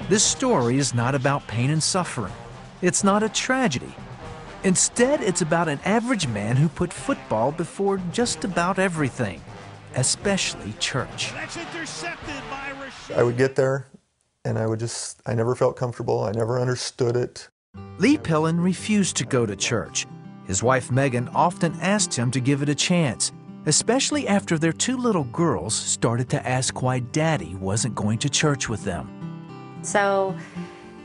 This story is not about pain and suffering. It's not a tragedy. Instead, it's about an average man who put football before just about everything, especially church. That's intercepted by Rashid. I would get there, and I never felt comfortable. I never understood it. Lee Pilon refused to go to church. His wife Megan often asked him to give it a chance, especially after their two little girls started to ask why Daddy wasn't going to church with them. So,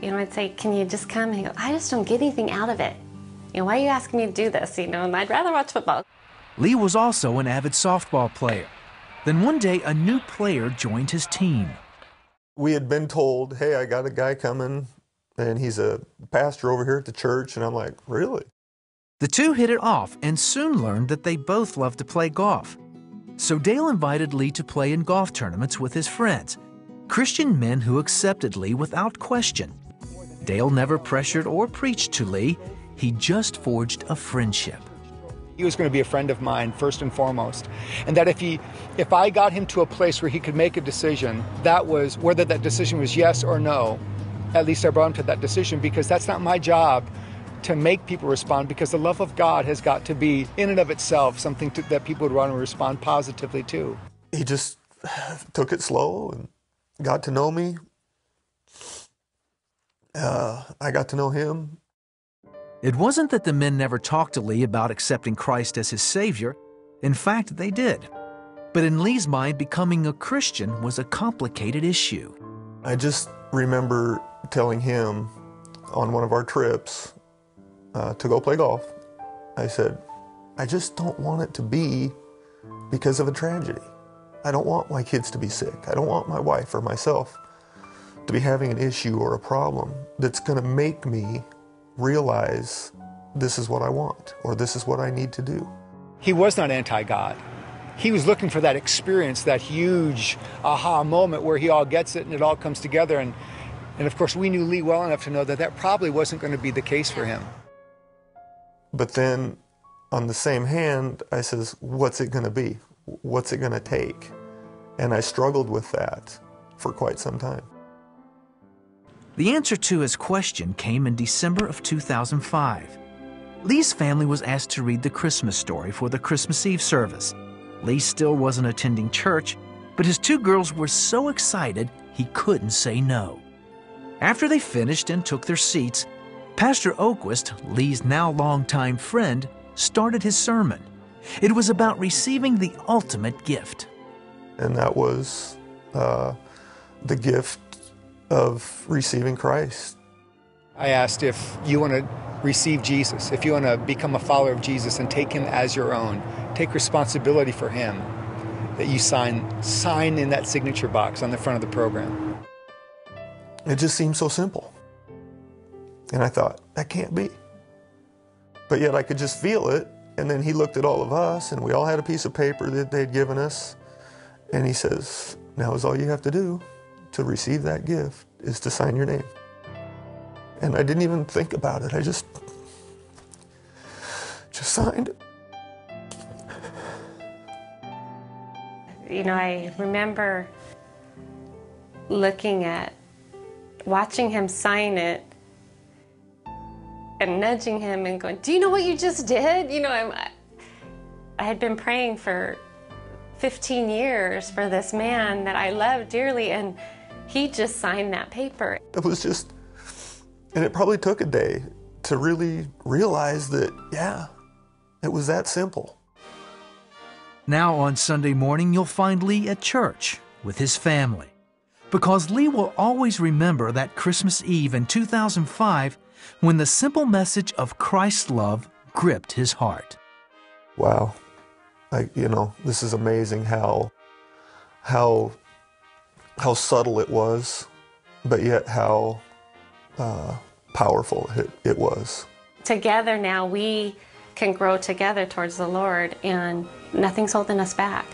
I'd say, can you just come? And he'd go, I just don't get anything out of it. Why are you asking me to do this? And I'd rather watch football. Lee was also an avid softball player. Then one day, a new player joined his team. We had been told, hey, I got a guy coming, and he's a pastor over here at the church. And I'm like, really? The two hit it off and soon learned that they both loved to play golf. So Dale invited Lee to play in golf tournaments with his friends, Christian men who accepted Lee without question. Dale never pressured or preached to Lee. He just forged a friendship. He was going to be a friend of mine first and foremost, and that if I got him to a place where he could make a decision, that was whether that decision was yes or no, at least I brought him to that decision, because that's not my job to make people respond, because the love of God has got to be in and of itself something that people would want to respond positively to. He just took it slow and got to know me. I got to know him. It wasn't that the men never talked to Lee about accepting Christ as his Savior. In fact, they did. But in Lee's mind, becoming a Christian was a complicated issue. I just remember telling him on one of our trips to go play golf, I said, I just don't want it to be because of a tragedy. I don't want my kids to be sick. I don't want my wife or myself to be having an issue or a problem that's going to make me realize this is what I want or this is what I need to do. He was not anti-God. He was looking for that experience, that huge aha moment where he all gets it and it all comes together. And of course, we knew Lee well enough to know that that probably wasn't going to be the case for him. But then, on the same hand, I says, what's it going to be? What's it going to take? And I struggled with that for quite some time. The answer to his question came in December of 2005. Lee's family was asked to read the Christmas story for the Christmas Eve service. Lee still wasn't attending church, but his two girls were so excited he couldn't say no. After they finished and took their seats, Pastor Oquist, Lee's now longtime friend, started his sermon. It was about receiving the ultimate gift. And that was the gift of receiving Christ. I asked if you want to receive Jesus, if you want to become a follower of Jesus and take him as your own, take responsibility for him, that you sign in that signature box on the front of the program. It just seemed so simple. And I thought, that can't be. But yet I could just feel it. And then he looked at all of us, and we all had a piece of paper that they'd given us. And he says, now is all you have to do to receive that gift is to sign your name. And I didn't even think about it. I just signed it. I remember watching him sign it and nudging him and going, do you know what you just did? I had been praying for 15 years for this man that I love dearly, and he just signed that paper. It was just, and it probably took a day to really realize that, yeah, it was that simple. Now on Sunday morning, you'll find Lee at church with his family, because Lee will always remember that Christmas Eve in 2005 when the simple message of Christ's love gripped his heart. Wow. This is amazing how subtle it was, but yet how powerful it was. Together now we can grow together towards the Lord, and nothing's holding us back.